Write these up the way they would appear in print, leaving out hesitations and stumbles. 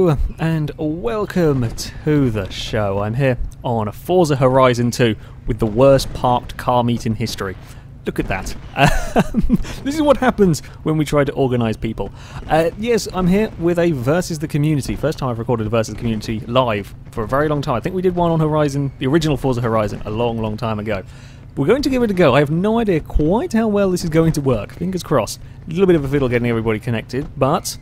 Hello and welcome to the show. I'm here on Forza Horizon 2 with the worst parked car meet in history. Look at that. This is what happens when we try to organise people. Yes, I'm here with a Versus the Community. First time I've recorded a Versus the Community live for a very long time. I think we did one on Horizon, the original Forza Horizon, a long time ago. We're going to give it a go. I have no idea quite how well this is going to work. Fingers crossed. A little bit of a fiddle getting everybody connected, but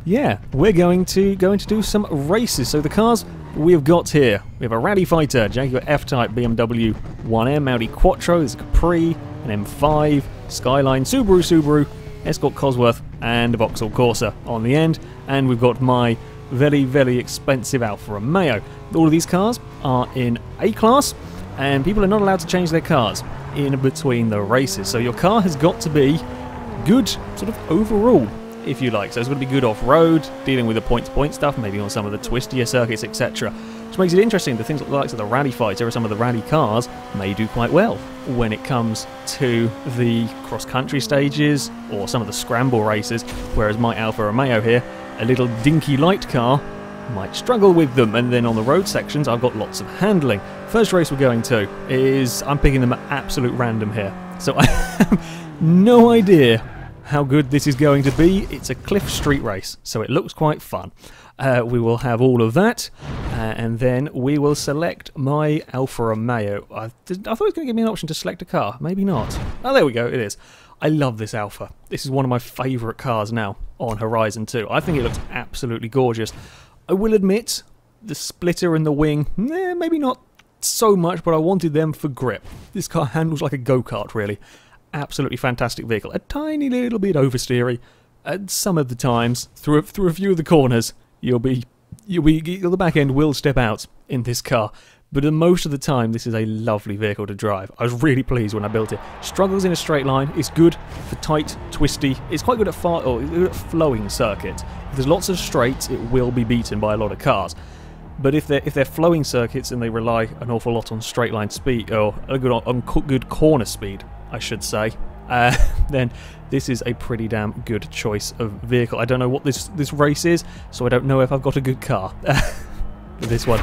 yeah, we're going to do some races. So the cars we have got here, we have a Rally Fighter, Jaguar F-Type, BMW 1M, Audi Quattro, there's a Capri, an M5, Skyline, Subaru, Escort Cosworth, and a Vauxhall Corsa on the end. And we've got my very expensive Alfa Romeo. All of these cars are in A-Class, and people are not allowed to change their cars in between the races. So your car has got to be good sort of overall, if you like. So it's going to be good off-road, dealing with the point-to-point stuff, maybe on some of the twistier circuits, etc. Which makes it interesting. The things like the likes of the Rally Fighter or some of the rally cars may do quite well when it comes to the cross-country stages or some of the scramble races, whereas my Alfa Romeo here, a little dinky light car, might struggle with them. And then on the road sections I've got lots of handling. First race we're going to is, I'm picking them at absolute random here, so I have no idea how good this is going to be. It's a cliff street race, so it looks quite fun. We will have all of that, and then we will select my Alfa Romeo. I thought it was going to give me an option to select a car. Maybe not. Oh, there we go, it is. I love this Alfa. This is one of my favourite cars now on Horizon 2. I think it looks absolutely gorgeous. I will admit, the splitter and the wing, maybe not so much, but I wanted them for grip. This car handles like a go-kart, really. Absolutely fantastic vehicle. A tiny little bit oversteery at some of the times. Through a few of the corners, the back end will step out in this car. But most of the time, this is a lovely vehicle to drive. I was really pleased when I built it. Struggles in a straight line. It's good for tight, twisty. It's quite good at flowing circuits. If there's lots of straights, it will be beaten by a lot of cars. But if they're flowing circuits and they rely an awful lot on straight line speed, or good corner speed, I should say, then this is a pretty damn good choice of vehicle. I don't know what this race is, so I don't know if I've got a good car for this one.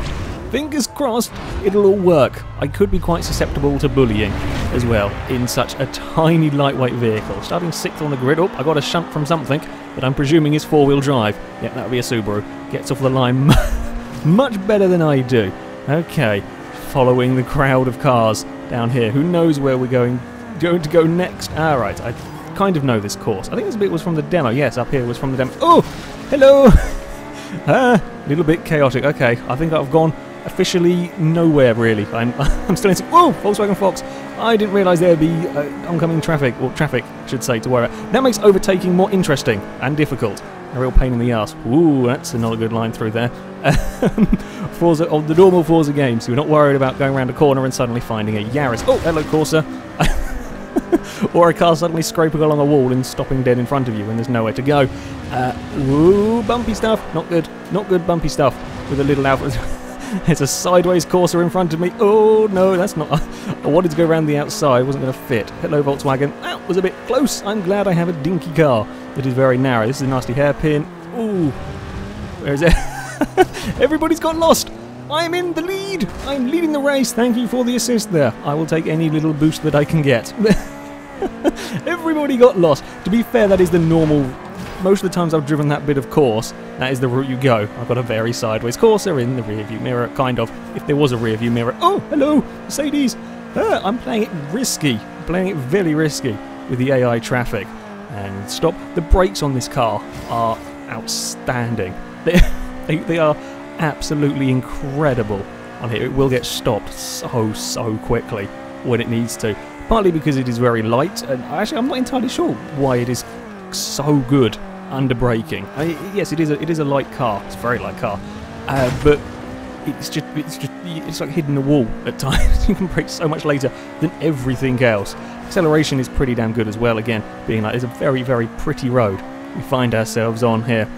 Fingers crossed it'll all work. I could be quite susceptible to bullying as well in such a tiny lightweight vehicle. Starting 6th on the grid. Oh, I got a shunt from something that I'm presuming is 4-wheel drive. Yeah, that would be a Subaru. Gets off the line much better than I do. Okay, following the crowd of cars down here. Who knows where we're going to go next? Alright, I kind of know this course. I think this bit was from the demo. Yes, up here was from the demo. Oh, hello! A little bit chaotic. Okay, I think I've gone officially nowhere, really. I'm still in... Oh, Volkswagen Fox! I didn't realise there'd be oncoming traffic, or traffic, I should say, to worry about. That makes overtaking more interesting and difficult. A real pain in the ass. Ooh, that's not a good line through there. Forza, on the normal Forza games, you're not worried about going around a corner and suddenly finding a Yaris. Oh, hello, Corsa. Or a car suddenly scraping along a wall and stopping dead in front of you when there's nowhere to go. Ooh, bumpy stuff. Not good. Not good bumpy stuff. With a little Alfa. There's a sideways Corsa in front of me. Oh, no, that's not... I wanted to go around the outside. It wasn't going to fit. Hello, Volkswagen. That was a bit close. I'm glad I have a dinky car. It is very narrow. This is a nasty hairpin. Ooh. Where is it? Everybody's got lost. I'm in the lead. I'm leading the race. Thank you for the assist there. I will take any little boost that I can get. Everybody got lost. To be fair, that is the normal... Most of the times I've driven that bit of course, that is the route you go. I've got a very sideways Corsa in the rear-view mirror, kind of. If there was a rear-view mirror. Oh, hello, Mercedes. I'm playing it risky. I'm playing it very risky with the AI traffic. And stop. The brakes on this car are outstanding. They are absolutely incredible on here. It will get stopped so quickly when it needs to. Partly because it is very light, and actually I'm not entirely sure why it is so good under braking. I mean, yes, it is a light car. It's a very light car, but it's like hitting a wall at times. You can brake so much later than everything else. Acceleration is pretty damn good as well. Again, being like, it's a very pretty road we find ourselves on here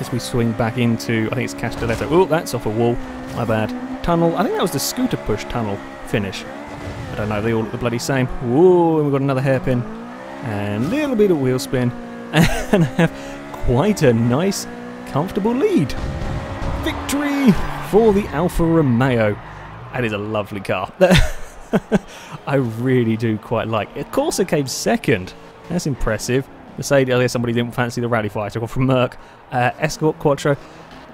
as we swing back into, I think it's Castelletto. Oh, that's off a wall. My bad. Tunnel. I think that was the scooter push tunnel finish. I don't know. They all look the bloody same. Whoa, and we've got another hairpin. And a little bit of wheel spin. And have quite a nice, comfortable lead. Victory for the Alfa Romeo. That is a lovely car. I really do quite like it. Of course it came second. That's impressive. Mercedes, I guess somebody didn't fancy the Rally Fighter from Merc. Escort Quattro.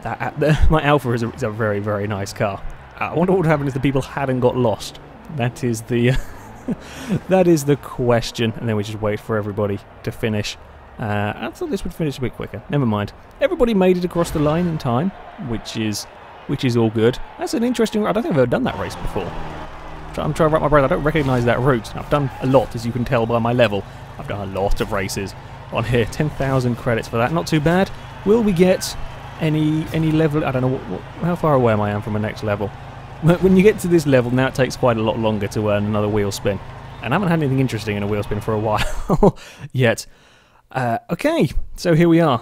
My Alfa is a very, very nice car. I wonder what would happen if the people hadn't got lost. That is the that is the question. And then we just wait for everybody to finish. I thought this would finish a bit quicker. Never mind. Everybody made it across the line in time, which is all good. That's an interesting. I don't think I've ever done that race before. I'm trying to wrap my brain. I don't recognise that route. I've done a lot, as you can tell by my level. I've done a lot of races on here. 10,000 credits for that. Not too bad. Will we get any level? I don't know. How far away am I from the next level? When you get to this level, now it takes quite a lot longer to earn another wheel spin. And I haven't had anything interesting in a wheel spin for a while yet. Okay, so here we are.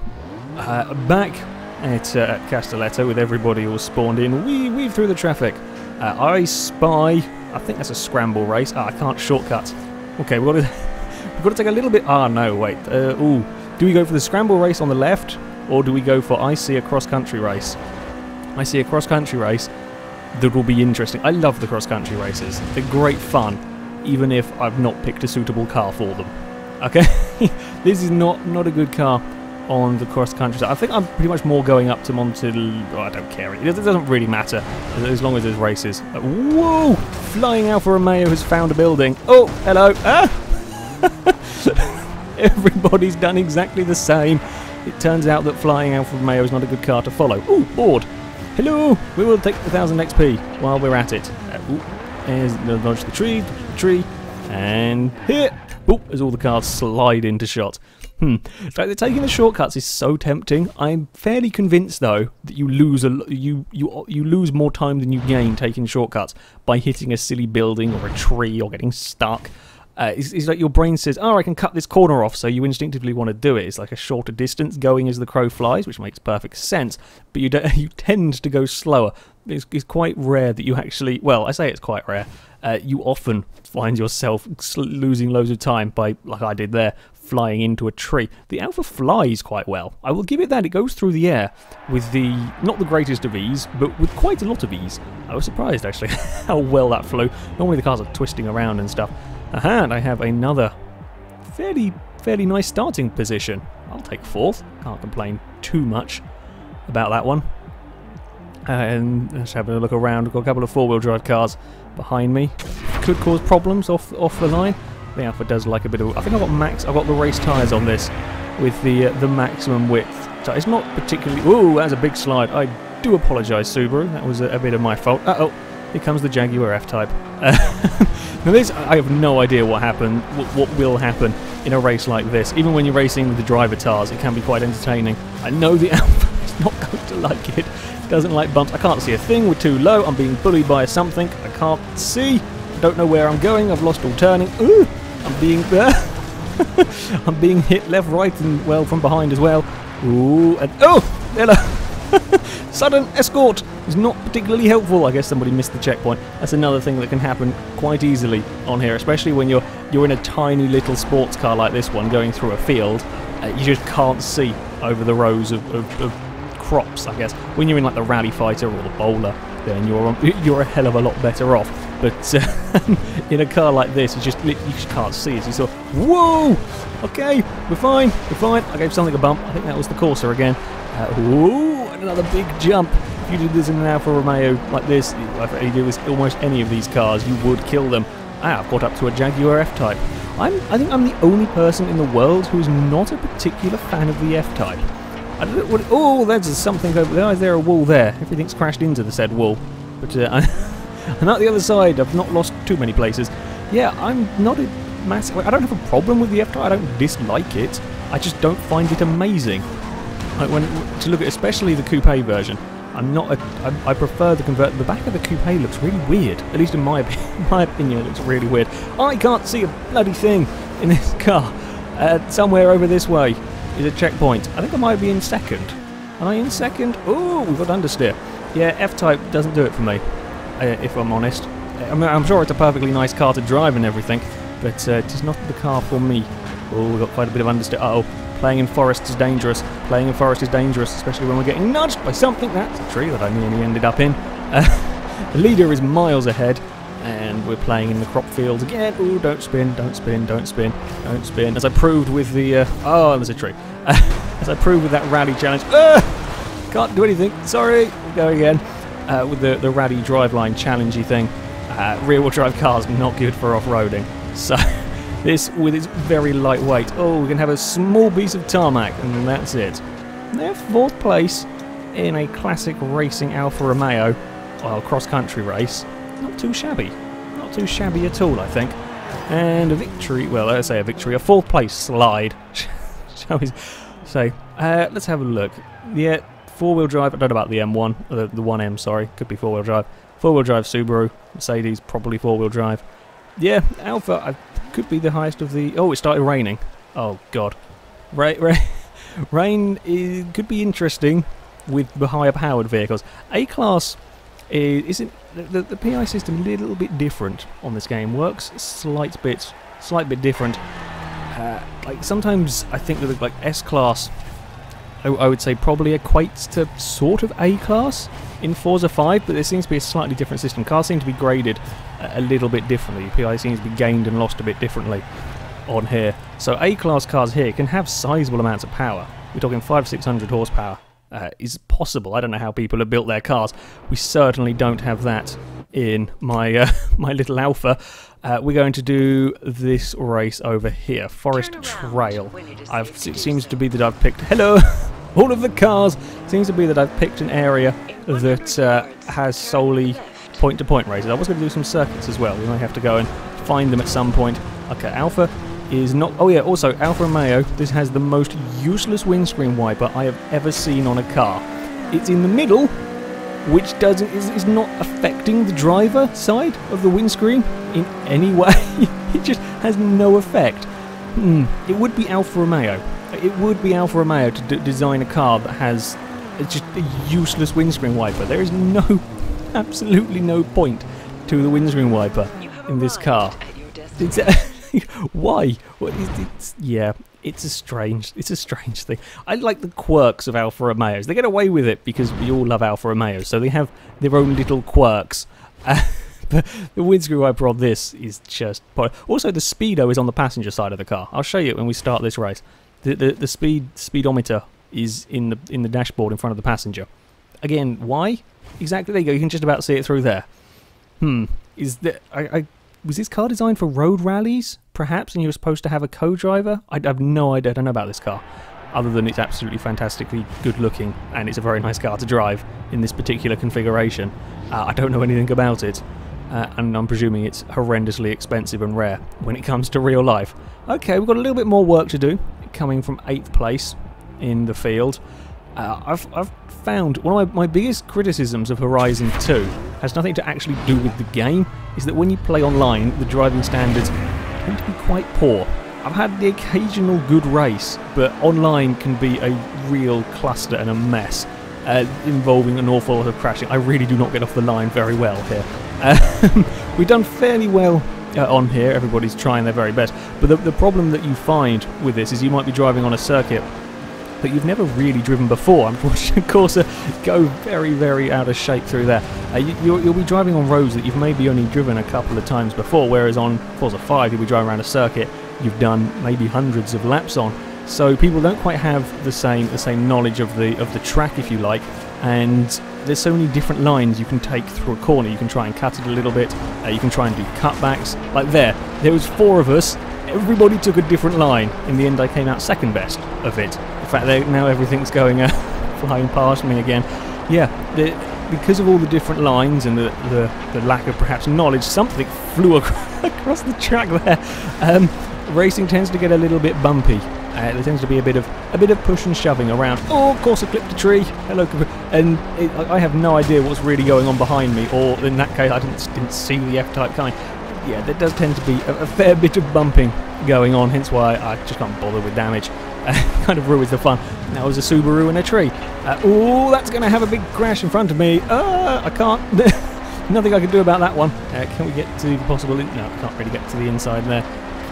Back at Castelletto with everybody all spawned in. We weave through the traffic. I spy... I think that's a scramble race. I can't shortcut. Okay, we've got to take a little bit... no, wait. Do we go for the scramble race on the left, or do we go for I see a cross-country race? I see a cross-country race that will be interesting. I love the cross-country races. They're great fun, even if I've not picked a suitable car for them. Okay? This is not a good car on the cross-country side. I think I'm pretty much more going up to Monte... Oh, I don't care. It doesn't really matter, as long as there's races. Whoa! Flying Alfa Romeo has found a building. Oh, hello. Ah! Everybody's done exactly the same. It turns out that Flying Alfa Romeo is not a good car to follow. Ooh, board. Hello! We will take the 1000 XP while we're at it. There's dodge the tree, and hit! Oh, as all the cars slide into shot. In fact, taking the shortcuts is so tempting. I'm fairly convinced, though, that you lose you lose more time than you gain taking shortcuts by hitting a silly building or a tree or getting stuck. It's like your brain says, "Oh, I can cut this corner off," so you instinctively want to do it. It's like a shorter distance going as the crow flies, which makes perfect sense. But you tend to go slower. It's quite rare that you actually... Well, I say it's quite rare. You often find yourself losing loads of time by, like I did there, flying into a tree. The Alfa flies quite well. I will give it that. It goes through the air with not the greatest of ease, but with quite a lot of ease. I was surprised, actually, how well that flew. Normally the cars are twisting around and stuff. Aha, and I have another fairly nice starting position. I'll take fourth. Can't complain too much about that one. And let's have a look around. We've got a couple of four-wheel drive cars behind me. Could cause problems off the line. The Alfa does like a bit of... I think I've got the race tyres on this with the maximum width. So it's not particularly... Ooh, that's a big slide. I do apologise, Subaru. That was a bit of my fault. Uh-oh, here comes the Jaguar F-Type. Now this, I have no idea what will happen in a race like this. Even when you're racing with the driver tars, it can be quite entertaining. I know the Alfa is not going to like it. It doesn't like bumps. I can't see a thing. We're too low. I'm being bullied by something. I can't see. Don't know where I'm going. I've lost all turning. Ooh, I'm being I'm being hit left, right, and well from behind as well. Ooh, and oh, hello. Sudden escort is not particularly helpful. I guess somebody missed the checkpoint. That's another thing that can happen quite easily on here, especially when you're in a tiny little sports car like this one going through a field. You just can't see over the rows of crops, I guess. When you're in like the Rally Fighter or the Bowler, then you're a hell of a lot better off. But in a car like this, you just can't see it. You sort of, whoa, okay, we're fine. I gave something a bump. I think that was the Corsa again. Ooh, another big jump. If you did this in an Alfa Romeo like this, if you do this almost any of these cars, you would kill them. I've got up to a Jaguar F-Type. I think I'm the only person in the world who is not a particular fan of the F-Type. I don't know what... Oh, there's something over there. Is there a wall there? Everything's crashed into the said wall. But I'm at the other side. I've not lost too many places. Yeah, I'm not a massive... I don't have a problem with the F-Type. I don't dislike it. I just don't find it amazing. Like to look at, especially the coupe version, I prefer the convertible. The back of the coupe looks really weird. At least in my opinion, it looks really weird. I can't see a bloody thing in this car. Somewhere over this way is a checkpoint. I think I might be in second. Am I in second? Oh, we've got understeer. Yeah, F-Type doesn't do it for me, if I'm honest. I'm sure it's a perfectly nice car to drive and everything, but it's not the car for me. Oh, we've got quite a bit of understeer. Uh-oh. Playing in forest is dangerous. Playing in forest is dangerous, especially when we're getting nudged by something. That's a tree that I nearly ended up in. The leader is miles ahead, and we're playing in the crop fields again. Ooh, don't spin, don't spin, don't spin, don't spin. As I proved with the... oh, there's a tree. As I proved with that rally challenge. Can't do anything. Sorry. We'll go again. With the rally driveline challengey thing. Rear-wheel drive cars not good for off-roading. So this, with its very light weight, oh, we can have a small piece of tarmac, and that's it. They're 4th place in a classic racing Alfa Romeo, well, cross-country race. Not too shabby. Not too shabby at all, I think. And a victory, well, let's say a victory, a 4th place slide. Shall we say? Let's have a look. Yeah, 4-wheel drive, I don't know about the M1, the 1M, sorry, could be 4-wheel drive. 4-wheel drive Subaru, Mercedes, probably 4-wheel drive. Yeah, Alpha could be the highest of the... Oh, it started raining. Oh, God. Rain could be interesting with the higher powered vehicles. A-Class isn't... The PI system a little bit different on this game. Works slight bit different. Like sometimes I think that like S-Class, I would say probably equates to sort of A-Class in Forza 5, but there seems to be a slightly different system. Cars seem to be graded a little bit differently. PI seems to be gained and lost a bit differently on here. So A-Class cars here can have sizable amounts of power. We're talking 500-600 horsepower. Is possible. I don't know how people have built their cars. We certainly don't have that in my my little Alpha. We're going to do this race over here, Forest Trail. It seems to be that I've picked... Hello! All of the cars! Seems to be that I've picked an area that has solely point-to-point races. I was going to do some circuits as well. We might have to go and find them at some point. Okay, Alpha is not... Oh yeah, also, Alfa Romeo, this has the most useless windscreen wiper I have ever seen on a car. It's in the middle, which is not affecting the driver side of the windscreen in any way. It just has no effect. It would be Alfa Romeo. It would be Alfa Romeo to design a car that has just a useless windscreen wiper. There is absolutely no point to the windscreen wiper in this car. Why? Yeah, it's a strange thing. I like the quirks of Alfa Romeos. They get away with it because we all love Alfa Romeos, so they have their own little quirks. But the windscreen wiper on this is just... Also, the speedo is on the passenger side of the car. I'll show you it when we start this race. The speedometer is in the dashboard in front of the passenger. Again, why? Exactly, there you go. You can just about see it through there. Is there... Was this car designed for road rallies, perhaps, and you were supposed to have a co-driver? I have no idea. I don't know about this car, other than it's absolutely fantastically good-looking, and it's a very nice car to drive in this particular configuration. I don't know anything about it, and I'm presuming it's horrendously expensive and rare when it comes to real life. Okay, we've got a little bit more work to do, coming from 8th place in the field. I've found one of my biggest criticisms of Horizon 2 has nothing to actually do with the game, is that when you play online, the driving standards tend to be quite poor. I've had the occasional good race, but online can be a real cluster and a mess, involving an awful lot of crashing. I really do not get off the line very well here. We've done fairly well on here, everybody's trying their very best, but the problem that you find with this is you might be driving on a circuit that you've never really driven before. Unfortunately, Corsa go very, very out of shape through there. You'll be driving on roads that you've maybe only driven a couple of times before, whereas on Forza 5 you'll be driving around a circuit you've done maybe hundreds of laps on. So people don't quite have the same knowledge of the track, if you like, and there's so many different lines you can take through a corner. You can try and cut it a little bit, you can try and do cutbacks. Like there was 4 of us, everybody took a different line. In the end I came out second best of it. In fact, now everything's going flying past me again. Yeah, because of all the different lines and the lack of perhaps knowledge, something flew across the track there. Racing tends to get a little bit bumpy. There tends to be a bit of push and shoving around. Oh, of course I clipped a tree. Hello, and I have no idea what's really going on behind me, or in that case I didn't see the F-type coming. Yeah, there does tend to be a fair bit of bumping going on, hence why I just can't bother with damage. Kind of ruins the fun. That was a Subaru and a tree. Oh, that's going to have a big crash in front of me. I can't. Nothing I can do about that one. Can we get to the possible... No, I can't really get to the inside there.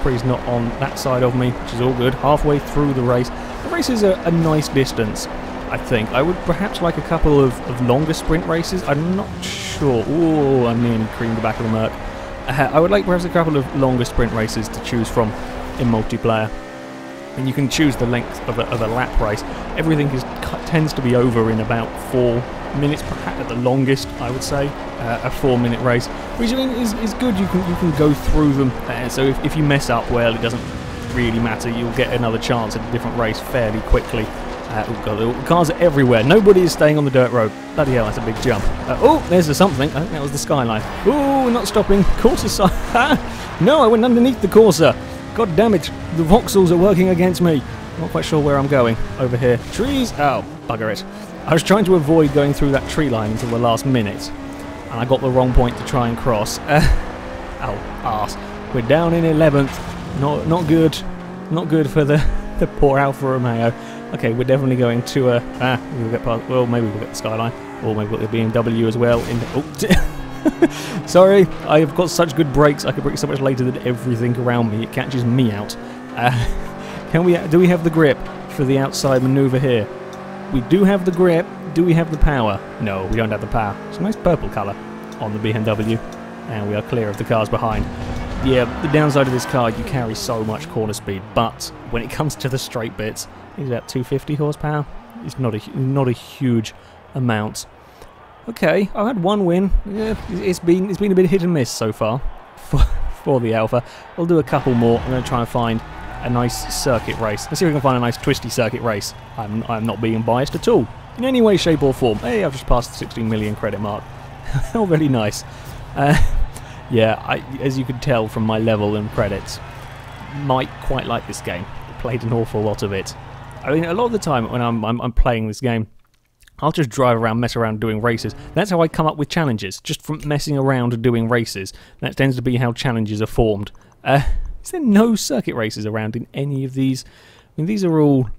Capri's not on that side of me, which is all good. Halfway through the race. The races are a nice distance, I think. I would perhaps like a couple of longer sprint races. I'm not sure. Ooh, I nearly creamed the back of the Merc. I would like perhaps a couple of longer sprint races to choose from in multiplayer. And you can choose the length of a lap race. Everything tends to be over in about 4 minutes, perhaps at the longest, I would say. A 4-minute race, which I mean is good. You can go through them. So if you mess up, well, it doesn't really matter. You'll get another chance at a different race fairly quickly. Oh god, cars are everywhere. Nobody is staying on the dirt road. Bloody hell, that's a big jump. Oh, there's something. I think that was the skyline. Oh, not stopping. Corsa side. No, I went underneath the Corsa. God damn it, the voxels are working against me. Not quite sure where I'm going. Over here. Trees. Oh, bugger it. I was trying to avoid going through that tree line until the last minute, and I got the wrong point to try and cross. Oh, arse. We're down in 11th. Not good. Not good for the poor Alfa Romeo. Okay, we're definitely going to we'll get past. Well, maybe we'll get the skyline, or maybe we'll get the BMW as well. Oh, sorry, I've got such good brakes. I can brake so much later than everything around me. It catches me out. Do we have the grip for the outside manoeuvre here? We do have the grip. Do we have the power? No, we don't have the power. It's a nice purple colour on the BMW, and we are clear of the cars behind. Yeah, the downside of this car, you carry so much corner speed, but when it comes to the straight bits, it's about 250 horsepower. It's not a huge amount. Okay, I had one win. Yeah, it's been a bit hit and miss so far for the Alfa. I'll do a couple more. I'm going to try and find a nice circuit race. Let's see if we can find a nice twisty circuit race. I'm not being biased at all in any way, shape or form. Hey, I've just passed the 16 million credit mark. How very nice. Yeah, as you can tell from my level and credits, might quite like this game. I played an awful lot of it. I mean, a lot of the time when I'm playing this game, I'll just drive around, mess around doing races. That's how I come up with challenges, just from messing around and doing races. That tends to be how challenges are formed. Is there no circuit races around in any of these? I mean, these are all...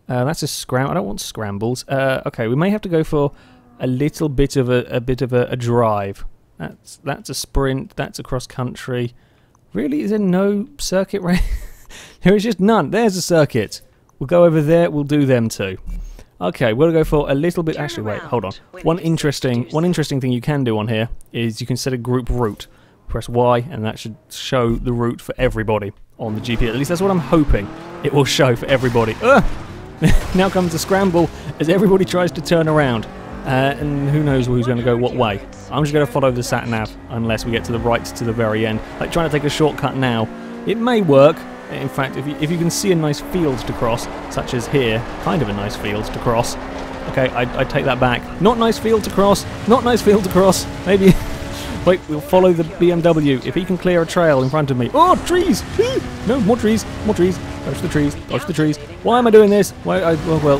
that's a scramble. I don't want scrambles. Okay, we may have to go for a little bit of a drive. That's a sprint. That's a cross country. Really, is there no circuit race? There is just none. There's a circuit. We'll go over there. We'll do them too. Okay, we'll go for a little bit. Actually, wait, hold on. One interesting thing you can do on here is you can set a group route. Press Y, and that should show the route for everybody on the GPS. At least that's what I'm hoping it will show for everybody. Now comes the scramble as everybody tries to turn around. And who knows who's going to go what way. I'm just going to follow the sat-nav unless we get to the right to the very end. Like trying to take a shortcut now. It may work. In fact, if you can see a nice field to cross, such as here, kind of a nice field to cross. Okay, I take that back. Not nice field to cross. Not nice field to cross. Maybe... Wait, we'll follow the BMW. If he can clear a trail in front of me. Oh, trees! No, more trees. More trees. Dodge the trees. Dodge the trees. Why am I doing this? Well,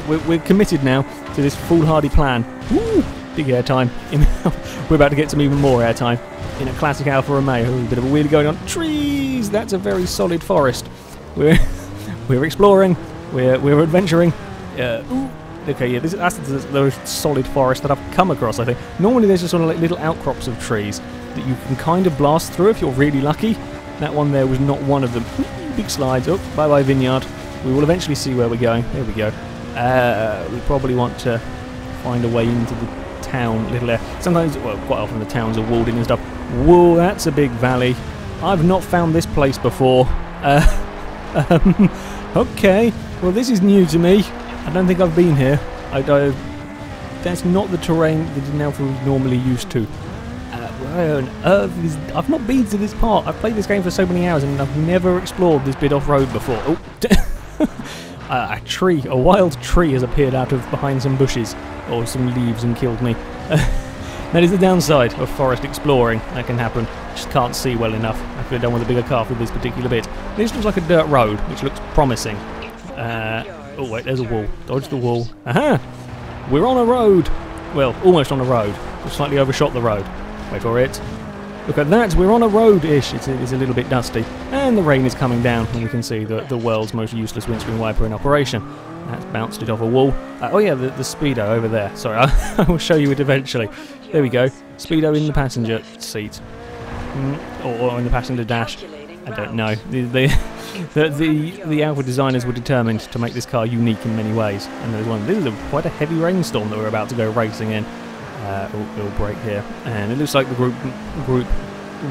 we're committed now to this foolhardy plan. Woo! Big airtime. We're about to get some even more airtime in a classic Alfa Romeo. A bit of a wheelie going on. Trees! That's a very solid forest. We're exploring. We're adventuring. Okay, yeah, that's the solid forest that I've come across, I think. Normally there's just sort of like little outcrops of trees that you can kind of blast through if you're really lucky. That one there was not one of them. Big slides. Oh, bye-bye vineyard. We will eventually see where we're going. There we go. We probably want to find a way into the town a little there. Sometimes, well, quite often the towns are walled in and stuff. Whoa, that's a big valley. I've not found this place before. Okay, well this is new to me. I don't think I've been here. That's not the terrain that Alfa is normally used to. Where on earth is... I've not been to this part. I've played this game for so many hours and I've never explored this bit off-road before. Oh, a wild tree has appeared out of behind some bushes or some leaves and killed me. That is the downside of forest exploring. That can happen. Just can't see well enough. I could have done with a bigger car for this particular bit. This looks like a dirt road, which looks promising. Oh wait, there's a wall. Dodge the wall. Aha! We're on a road! Well, almost on a road. We've slightly overshot the road. Wait for it. Look at that, we're on a road-ish. It's a little bit dusty. And the rain is coming down, and we can see the world's most useless windscreen wiper in operation. That's bounced it off a wall. Oh yeah, the Speedo over there. Sorry, I will show you it eventually. There we go. Speedo in the passenger seat. Or in the passenger dash. I don't know. The Alpha designers were determined to make this car unique in many ways, and there was one. This is quite a heavy rainstorm that we're about to go racing in. It'll break here, and it looks like the group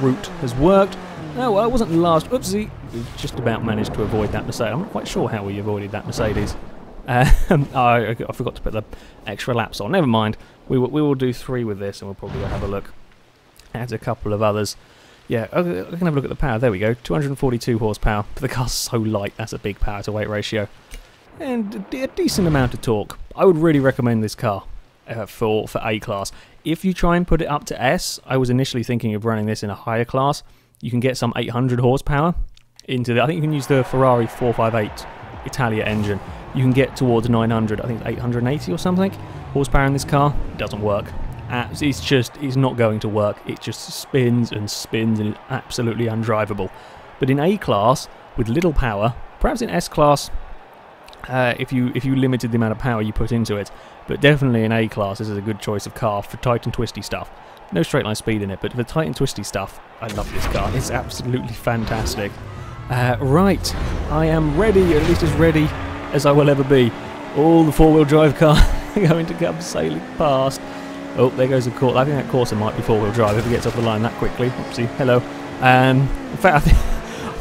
route has worked. Oh, well, it wasn't the last. Oopsie, we've just about managed to avoid that Mercedes. I'm not quite sure how we avoided that Mercedes. I forgot to put the extra laps on. Never mind. We will do 3 with this, and we'll probably go have a look at a couple of others. Yeah, I can have a look at the power. There we go, 242 horsepower. But the car's so light, that's a big power to weight ratio. And a decent amount of torque. I would really recommend this car for A class. If you try and put it up to S, I was initially thinking of running this in a higher class. You can get some 800 horsepower into the, I think you can use the Ferrari 458 Italia engine. You can get towards 900, I think it's 880 or something horsepower in this car. It doesn't work. It's not going to work. It just spins and spins and is absolutely undrivable. But in A class, with little power, perhaps in S class, if you limited the amount of power you put into it, but definitely in A class, this is a good choice of car for tight and twisty stuff. No straight line speed in it, but for tight and twisty stuff, I love this car. It's absolutely fantastic. Right, I am ready, at least as ready as I will ever be. All the four-wheel drive car going to come sailing past. Oh, there goes the course. I think that Corsa might be four-wheel drive if it gets off the line that quickly. Oopsie, hello. In fact,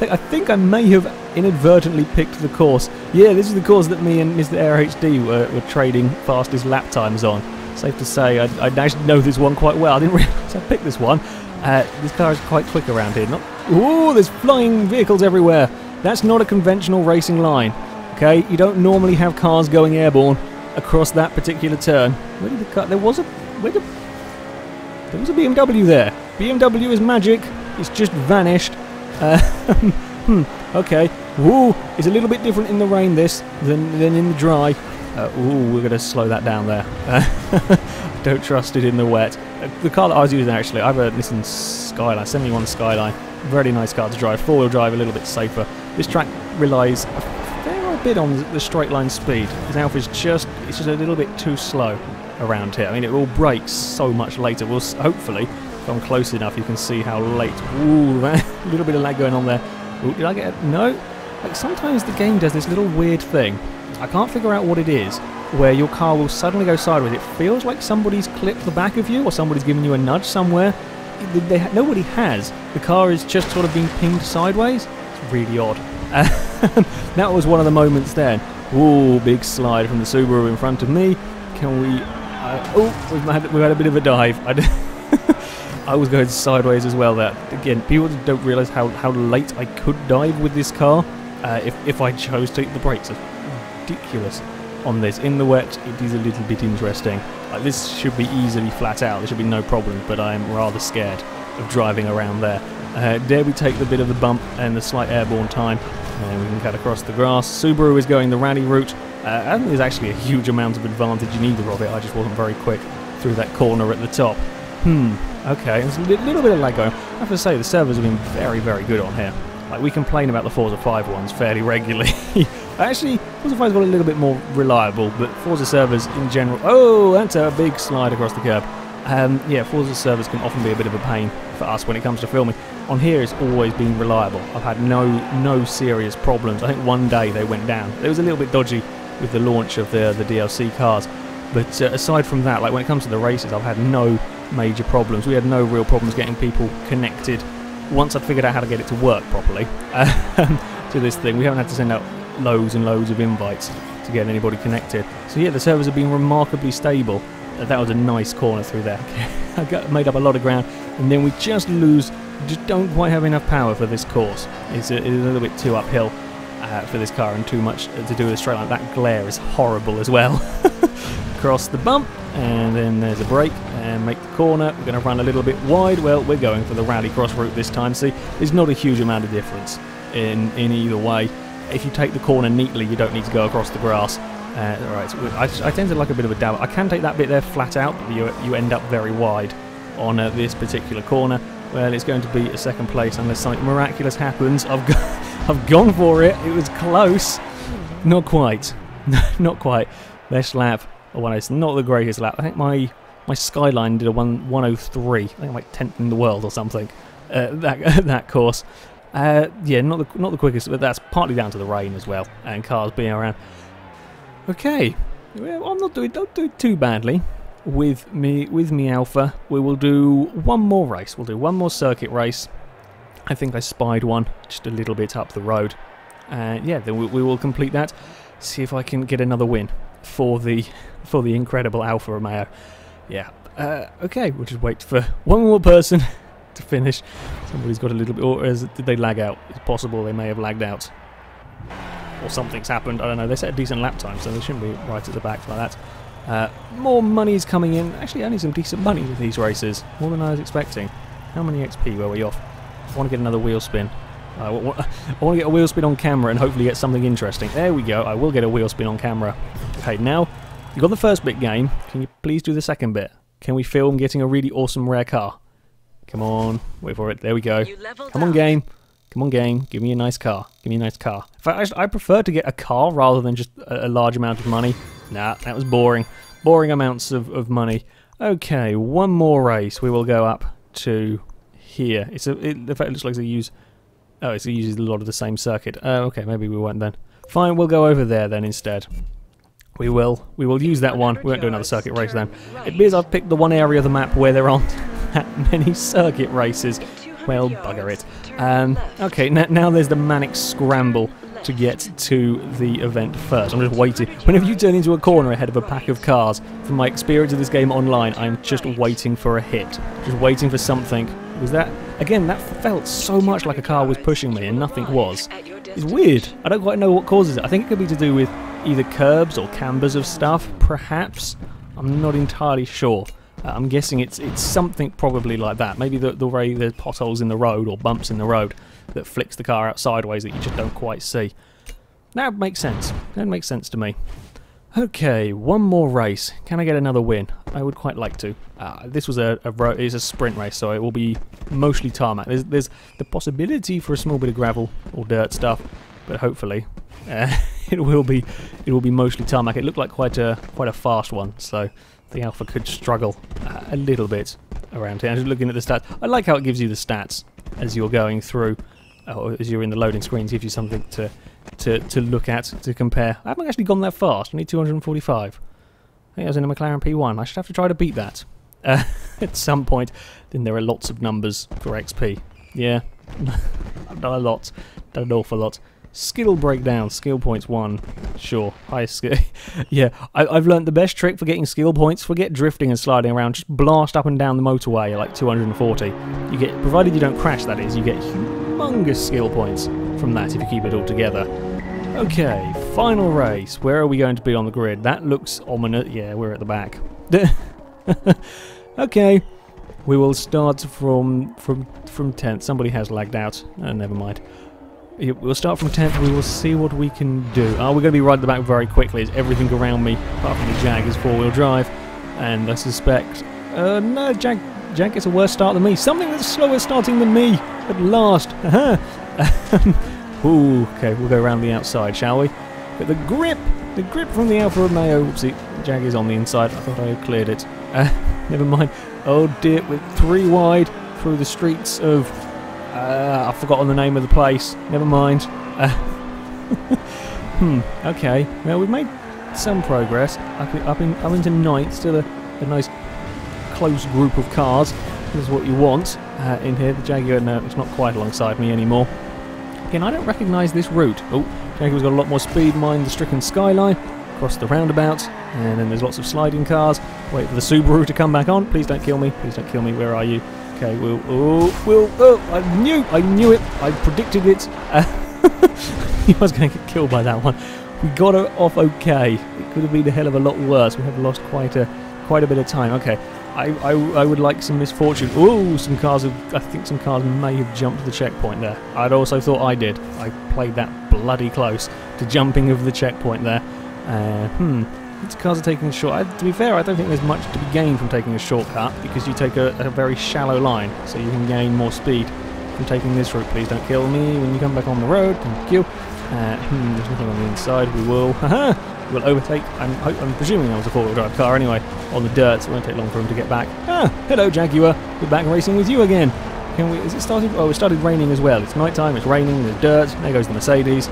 I think I may have inadvertently picked the course. Yeah, this is the course that me and Mr. Air HD were trading fastest lap times on. Safe to say, I actually know this one quite well. I didn't realise I picked this one. This car is quite quick around here. Ooh, there's flying vehicles everywhere. That's not a conventional racing line. Okay, you don't normally have cars going airborne across that particular turn. Where did the car? There was a BMW there. BMW is magic. It's just vanished. Okay. Woo! It's a little bit different in the rain than in the dry. Ooh, we're going to slow that down there. Don't trust it in the wet. The car that I was using actually, I have a Nissan Skyline, 71 Skyline. Very nice car to drive. Four-wheel drive, a little bit safer. This track relies a fair bit on the straight line speed. This Alpha it's just a little bit too slow around here. I mean, it will brake so much later. We'll hopefully, if I'm close enough, you can see how late. Ooh, a little bit of lag going on there. Ooh, did I get it? No. Like sometimes the game does this little weird thing. I can't figure out what it is, where your car will suddenly go sideways. It feels like somebody's clipped the back of you, or somebody's giving you a nudge somewhere. Nobody has. The car is just sort of being pinged sideways. It's really odd. That was one of the moments then. Ooh, big slide from the Subaru in front of me. Can we... we've had a bit of a dive. I was going sideways as well there. Again, people don't realise how late I could dive with this car if I chose to take the brakes. It's ridiculous on this. In the wet, it is a little bit interesting. This should be easily flat out. There should be no problem, but I am rather scared of driving around there. Dare we take the bit of the bump and the slight airborne time, and we can cut across the grass. Subaru is going the rally route. I don't think there's actually a huge amount of advantage in either of it. I just wasn't very quick through that corner at the top. Okay, there's a little bit of lag going. I have to say, the servers have been very, very good on here. Like, we complain about the Forza 5 ones fairly regularly. Actually, Forza 5's got a little bit more reliable, but Forza servers in general... Oh, that's a big slide across the curb. Yeah, Forza servers can often be a bit of a pain for us when it comes to filming. On here, it's always been reliable. I've had no serious problems. I think one day they went down. It was a little bit dodgy with the launch of the DLC cars. But aside from that, like when it comes to the races, I've had no major problems. We had no real problems getting people connected once I'd figured out how to get it to work properly to this thing. We haven't had to send out loads and loads of invites to get anybody connected. So yeah, the servers have been remarkably stable. That was a nice corner through there. I made up a lot of ground, and then we just don't quite have enough power for this course. It's a little bit too uphill for this car and too much to do with a straight line. That glare is horrible as well. Cross the bump, and then there's a brake, and make the corner. We're going to run a little bit wide. Well, we're going for the rally cross route this time. See, there's not a huge amount of difference in either way. If you take the corner neatly, you don't need to go across the grass. Right, so I tend to like a bit of a dab. I can take that bit there flat out, but you end up very wide on this particular corner. Well, it's going to be a second place unless something miraculous happens. I've gone for it. It was close. Not quite. Not quite. Best lap. Well, it's not the greatest lap. I think my Skyline did a 103. I think I'm like 10th in the world or something. That course. Yeah, not the quickest, but that's partly down to the rain as well, and cars being around. Okay, well, don't do too badly with me Alpha. We will do one more race. We'll do one more circuit race. I think I spied one just a little bit up the road. Yeah, then we will complete that. See if I can get another win for the incredible Alfa Romeo. Yeah. Okay, we'll just wait for one more person to finish. Somebody's got a little bit, or did they lag out? It's possible they may have lagged out. Or something's happened, I don't know. They set a decent lap time, so they shouldn't be right at the back like that. More money's coming in. Actually, only some decent money with these races. More than I was expecting. How many XP were we off? I want to get another wheel spin. I want to get a wheel spin on camera and hopefully get something interesting. There we go. I will get a wheel spin on camera. Okay, now, you got the first bit game. Can you please do the second bit? Can we film getting a really awesome rare car? Come on. Wait for it. There we go. Come on, game. Come on, game. Give me a nice car. Give me a nice car. In fact, I prefer to get a car rather than just a large amount of money. Nah, that was boring. Boring amounts of money. Okay, one more race. We will go up to here. In fact, it looks like they use... Oh, it uses a lot of the same circuit. Okay, maybe we won't then. Fine, we'll go over there then instead. We will use that one. We won't do another circuit race then. It appears I've picked the one area of the map where there aren't that many circuit races. Well, bugger it. Okay, now there's the manic scramble to get to the event first. I'm just waiting. Whenever you turn into a corner ahead of a pack of cars, from my experience of this game online, I'm just waiting for a hit. Just waiting for something. Was that... Again, that felt so much like a car was pushing me and nothing was. It's weird. I don't quite know what causes it. I think it could be to do with either curbs or cambers of stuff, perhaps. I'm not entirely sure. I'm guessing it's something probably like that. Maybe the way there's potholes in the road or bumps in the road that flicks the car out sideways that you just don't quite see. That makes sense. That makes sense to me. Okay, one more race. Can I get another win? I would quite like to. This was it's a sprint race, so it will be mostly tarmac. There's the possibility for a small bit of gravel or dirt stuff, but hopefully it will be mostly tarmac. It looked like quite a fast one, so the Alpha could struggle a little bit around here. I'm just looking at the stats. I like how it gives you the stats as you're going through, or as you're in the loading screens. Gives you something to look at, to compare. I haven't actually gone that fast. I need 245. I think I was in a McLaren P1. I should have to try to beat that at some point. Then there are lots of numbers for XP. Yeah, I've done a lot. Done an awful lot. Skill breakdown. Skill points 1. Sure. Highest skill. Yeah, I've learnt the best trick for getting skill points. Forget drifting and sliding around. Just blast up and down the motorway at like 240. You get, provided you don't crash, that is, you get humongous skill points from that if you keep it all together. Okay, final race. Where are we going to be on the grid? That looks ominous. Yeah, we're at the back. Okay, we will start from 10th. Somebody has lagged out. Never mind. We'll start from 10th. We will see what we can do. We're going to be right at the back very quickly. As everything around me, apart from the Jag, is four-wheel drive, and I suspect no, Jag gets a worse start than me. Something that's slower starting than me at last. Ooh, okay, we'll go around the outside, shall we? But the grip from the Alfa Romeo. Oopsie, Jag is on the inside. I thought I had cleared it. Never mind. Oh dear, we're 3 wide through the streets of. I've forgotten the name of the place. Never mind. Okay. Well, we've made some progress. Up into 9th. Still a nice close group of cars. This is what you want in here. The Jaguar, no, it's not quite alongside me anymore. Again, I don't recognise this route. Oh, Jaguar's got a lot more speed. Mind the stricken skyline. Across the roundabout. And then there's lots of sliding cars. Wait for the Subaru to come back on. Please don't kill me. Please don't kill me. Where are you? Okay, I knew it. I predicted it. He was going to get killed by that one. We got it off okay. It could have been a hell of a lot worse. We have lost quite a bit of time. Okay, I would like some misfortune. Ooh, some cars I think some cars may have jumped the checkpoint there. I'd also thought I did. I played that bloody close to jumping of the checkpoint there. These cars are taking a short. To be fair, I don't think there's much to be gained from taking a shortcut because you take a very shallow line, so you can gain more speed from taking this route. Please don't kill me when you come back on the road. Thank you. There's nothing on the inside. We will. We'll overtake. I'm presuming that was a four-wheel drive car anyway on the dirt, so it won't take long for him to get back. Hello Jaguar. We're back racing with you again. Can we? Is it started? Oh, it started raining as well. It's night time. It's raining. There's dirt. There goes the Mercedes.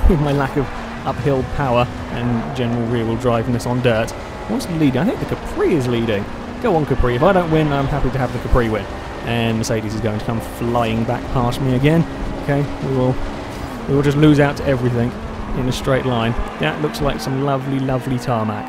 With my lack of uphill power and general rear-wheel driveness on dirt. What's leading? I think the Capri is leading. Go on, Capri. If I don't win, I'm happy to have the Capri win. And Mercedes is going to come flying back past me again. Okay, we will just lose out to everything in a straight line. That looks like some lovely, lovely tarmac.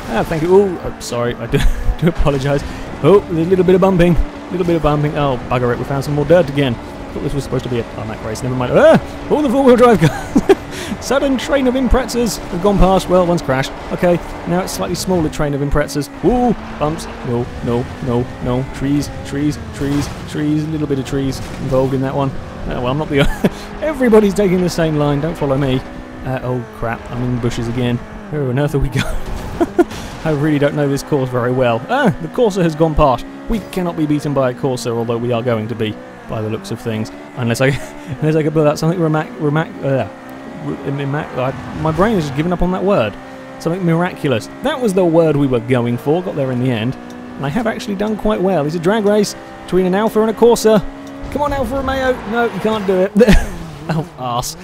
Ah, thank you. Oh, sorry. I do apologise. Oh, there's a little bit of bumping. Little bit of bumping. Oh, bugger it. We found some more dirt again. I thought this was supposed to be a tarmac race. Never mind. Ah! All the four-wheel drive cars. Sudden train of Imprezas have gone past. Well, one's crashed. Okay, now it's slightly smaller train of Imprezas. Ooh, bumps. No, no, no, no. Trees, trees, trees, trees. A little bit of trees involved in that one. Well, I'm not the... Everybody's taking the same line. Don't follow me. Oh, crap. I'm in the bushes again. Where on earth are we going? I really don't know this course very well. Ah, the Corsa has gone past. We cannot be beaten by a Corsa, although we are going to be, by the looks of things. Unless I can build out something my brain has just given up on that word. Something miraculous. That was the word we were going for. Got there in the end. And I have actually done quite well. It's a drag race between an Alfa and a Corsa. Come on, Alfa Romeo. No, you can't do it. Oh, arse.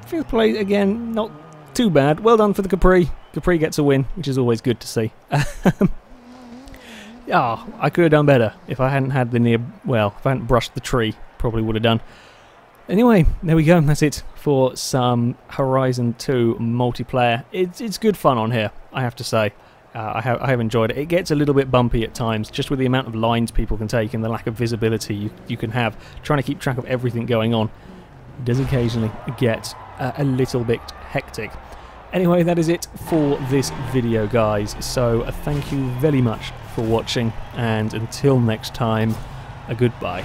Fifth place again. Not too bad. Well done for the Capri. Capri gets a win, which is always good to see. Yeah, I could have done better if I hadn't had if I hadn't brushed the tree. Probably would have done. Anyway, there we go. That's it for some Horizon 2 multiplayer. It's good fun on here, I have to say. I have enjoyed it. It gets a little bit bumpy at times, just with the amount of lines people can take and the lack of visibility you can have. Trying to keep track of everything going on does occasionally get a little bit hectic. Anyway, that is it for this video, guys. So thank you very much for watching, and until next time, a goodbye.